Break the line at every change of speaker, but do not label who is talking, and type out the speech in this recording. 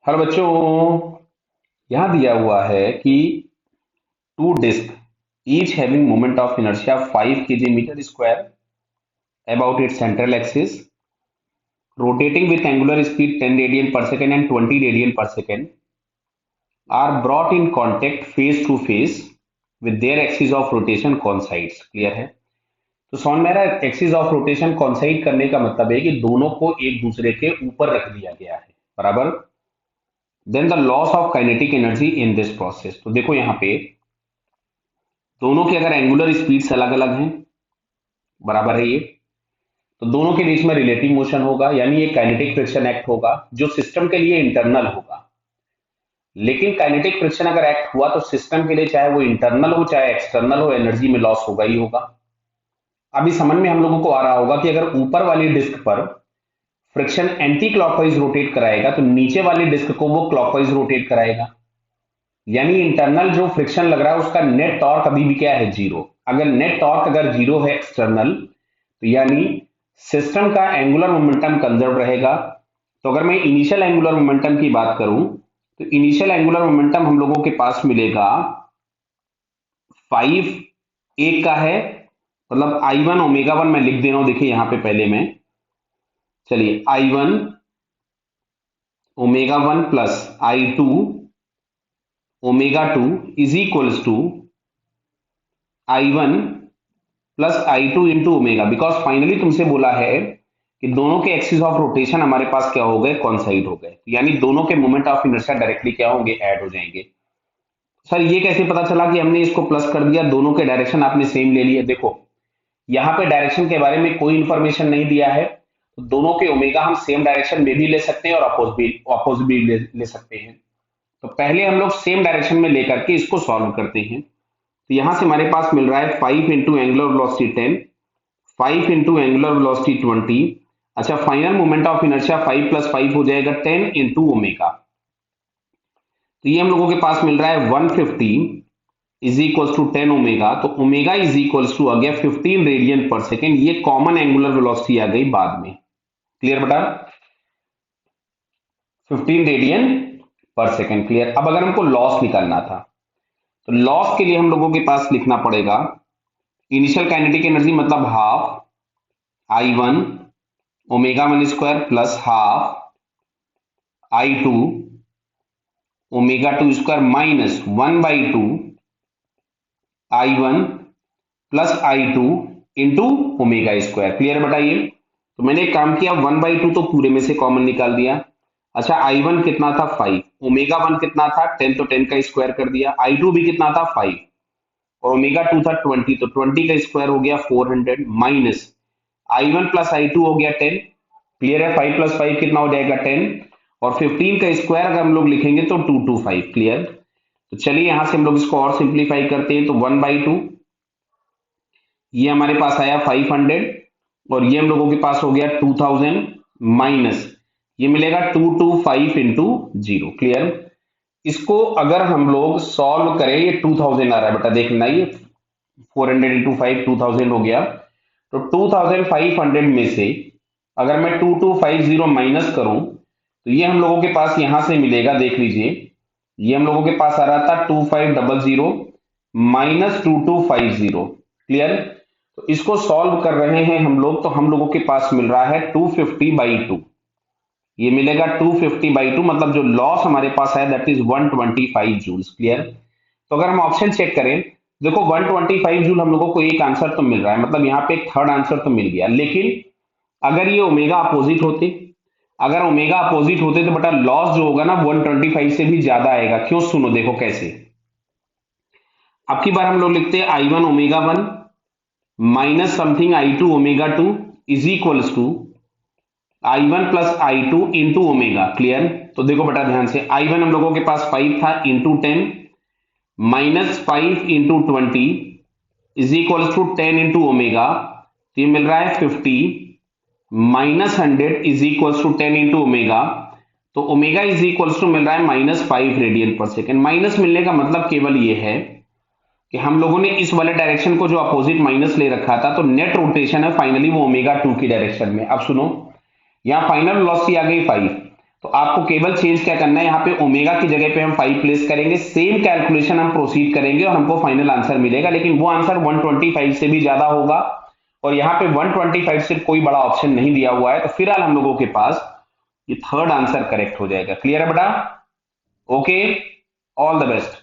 Hello बच्चों। यहाँ दिया हुआ है कि two disc each having moment of inertia 5 kg meter square about its central axis rotating with angular speed 10 radian per second and 20 radian per second are brought in contact face to face with their axis of rotation coincides। Clear है? तो समझ में आ रहा है axis of rotation कॉन्साइड करने का मतलब है कि दोनों को एक दूसरे के ऊपर रख दिया गया है। बराबर। Then the loss of kinetic energy in this process. तो देखो यहाँ पे दोनों के अगर एंगुलर स्पीड्स अलग अलग हैं, बराबर है ये, तो दोनों के बीच में रिलेटिव मोशन होगा, यानी ये काइनेटिक फ्रिक्शन एक्ट होगा जो सिस्टम के लिए इंटरनल होगा। लेकिन काइनेटिक फ्रिक्शन अगर एक्ट हुआ तो सिस्टम के लिए चाहे वो इंटरनल हो चाहे एक्सटर्नल हो, एनर्जी में लॉस होगा ही होगा। अभी समझ में हम लोगों को आ रहा होगा कि अगर ऊपर वाली डिस्क पर फ्रिक्शन एंटी क्लॉकवाइज रोटेट कराएगा तो नीचे वाली डिस्क को वो क्लॉकवाइज रोटेट कराएगा, यानी इंटरनल जो फ्रिक्शन लग रहा है उसका नेट टॉर्क अभी भी क्या है? जीरो। अगर नेट टॉर्क अगर जीरो है एक्सटर्नल, तो यानी सिस्टम का एंगुलर मोमेंटम कंजर्व रहेगा। तो अगर मैं इनिशियल एंगुलर मोमेंटम की बात करूं तो इनिशियल एंगुलर मोमेंटम हम लोगों के पास मिलेगा 5 एक का है, मतलब आई वन ओमेगा वन मैं लिख दे रहा हूं। देखिए यहां पे पहले में, चलिए I one omega one plus I two omega two is equals to I one plus I two into omega, because finally तुमसे बोला है कि दोनों के एक्सिस ऑफ रोटेशन हमारे पास क्या हो गए? कॉन्साइड हो गए, यानी दोनों के मोमेंट ऑफ इनर्शिया डायरेक्टली क्या होंगे? ऐड हो जाएंगे। सर ये कैसे पता चला कि हमने इसको प्लस कर दिया? दोनों के डायरेक्शन आपने सेम ले लिए। देखो यहाँ पे डायरेक्शन के बारे में कोई इंफॉर्मेशन नहीं दिया है, तो दोनों के ओमेगा हम सेम डायरेक्शन में भी ले सकते हैं और अपोजिट भी ले सकते हैं। तो पहले हम लोग सेम डायरेक्शन में लेकर के इसको सॉल्व करते हैं। तो यहां से हमारे पास मिल रहा है 5 into angular velocity 10, 5 into angular velocity 20। अच्छा, final moment of inertia 5 plus 5 हो जाएगा 10 इंटू ओमेगा। तो ये हम लोगों के पास मिल रहा है 150 इज इक्वल्स टू 10 ओमेगा। तो ओमेगा इज इक्वल्स टू आ गया 15 रेडियन पर सेकेंड। ये कॉमन एंगुलर वेलोसिटी आ गई बाद में। क्लियर बेटा? 15 रेडियन पर सेकेंड। क्लियर? अब अगर हमको लॉस निकालना था तो लॉस के लिए हम लोगों के पास लिखना पड़ेगा इनिशियल काइनेटिक एनर्जी मतलब half I one omega one square plus half I two omega two square minus 1/2 I one plus I two into omega square. Clear बताइए? तो मैंने एक काम किया, 1/2 तो पूरे में से कॉमन निकाल दिया। अच्छा, आई वन कितना था? 5। ओमेगा वन कितना था? 10, तो 10 का स्क्वायर कर दिया। आई टू भी कितना था? 5। और ओमेगा टू था 20, तो 20 का स्क्वायर हो गया 400 minus I one plus I two हो गया 10। क्लियर है? 5 प्लस 5 कितना हो जाएगा? 10। और 15 का स्क्वायर अगर हम लोग लिखेंगे तो 225। क्लियर? तो चलिए यहां से हम लोग इसको और सिंप्लीफाई करते हैं। तो 1/2 ये हमारे पास आया 500 और ये हम लोगों के पास हो गया 2000 माइनस ये मिलेगा 225 इंटू जीरो। क्लियर? इसको अगर हम लोग सॉल्व करें, ये 2000 आ रहा है बेटा, देख लेना, ये 400 इंटू 5 2000 हो गया। तो 2500 में से अगर मैं 2250 माइनस करूं तो ये हम लोगों के पास यहां से मिलेगा, देख लीजिए, ये हम लोगों के पास आ रहा था 2500 माइनस 2250। क्लियर? तो इसको सॉल्व कर रहे हैं हम लोग, तो हम लोगों के पास मिल रहा है 250/2। ये मिलेगा 250/2, मतलब जो लॉस हमारे पास है दैट इज 125 जूल्स। क्लियर? तो अगर हम ऑप्शन चेक करें, देखो 125 जूल हम लोगों को एक आंसर तो मिल रहा है, मतलब यहाँ पे एक थर्ड आंसर तो मिल गया। लेकिन अगर ये ओमेगा अपोजिट होते, अगर ओमेगा अपोजिट होते तो बेटा लॉस जो होगा ना 125 से भी ज्यादा आएगा। क्यों? सुनो देखो कैसे। अब की बार हम लोग लिखते हैं I one omega one minus something I two omega two is equals to I one plus I two into omega. Clear? तो देखो बेटा ध्यान से, आई वन हम लोगों के पास 5 था into 10 minus 5 into 20 is equals to 10 into omega. तो ये मिल रहा है 50 minus 100 is equals to 10 into omega. तो ओमेगा इज इक्वल्स टू मिल रहा है -5 रेडियन पर सेकेंड। माइनस मिलने का मतलब केवल ये है कि हम लोगों ने इस वाले डायरेक्शन को जो अपोजिट माइनस ले रखा था, तो नेट रोटेशन है फाइनली वो ओमेगा 2 की डायरेक्शन में। अब सुनो, यहां फाइनल वेलोसिटी आ गई 5, तो आपको केवल चेंज क्या करना है, यहाँ पे ओमेगा की जगह पे हम 5 प्लेस करेंगे, सेम कैलकुलेशन हम प्रोसीड करेंगे और हमको फाइनल आंसर मिलेगा, लेकिन वो आंसर 125 से भी ज्यादा होगा और यहाँ पे 125 से कोई बड़ा ऑप्शन नहीं दिया हुआ है, तो फिलहाल हम लोगों के पास ये थर्ड आंसर करेक्ट हो जाएगा। क्लियर है बेटा? Okay, all the best.